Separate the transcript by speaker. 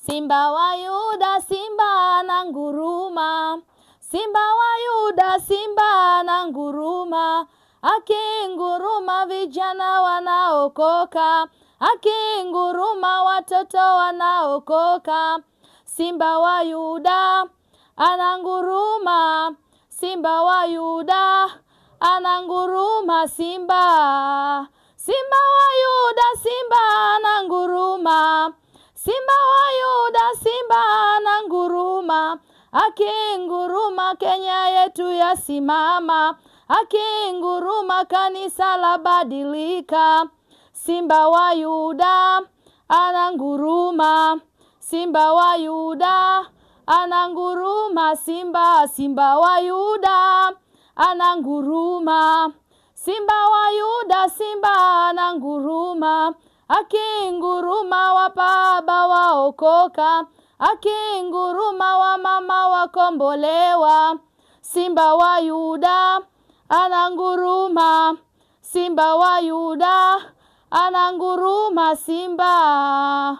Speaker 1: Simba wa Yuda, simba ananguruma. Simba wa Yuda, simba ananguruma. Akinguruma vijana wanaokoka, akinguruma watoto wanaokoka. Simba wa Yuda ananguruma. Simba wa Yuda ananguruma. Simba wa Yuda, simba ananguruma. Simba wa Yuda, simba ananguruma. Akinguruma Kenya yetu yasimama. Akinguruma kanisa la badilika. Simba wa Yuda ananguruma. Simba wa Yuda ananguruma. Simba wa Yuda ananguruma. Simba wa Yuda, simba ananguruma. Akinguruma wababa waokoka. Akinguruma wamama wakombolewa. Simba wa Yuda ananguruma. Simba wa Yuda ananguruma. Simba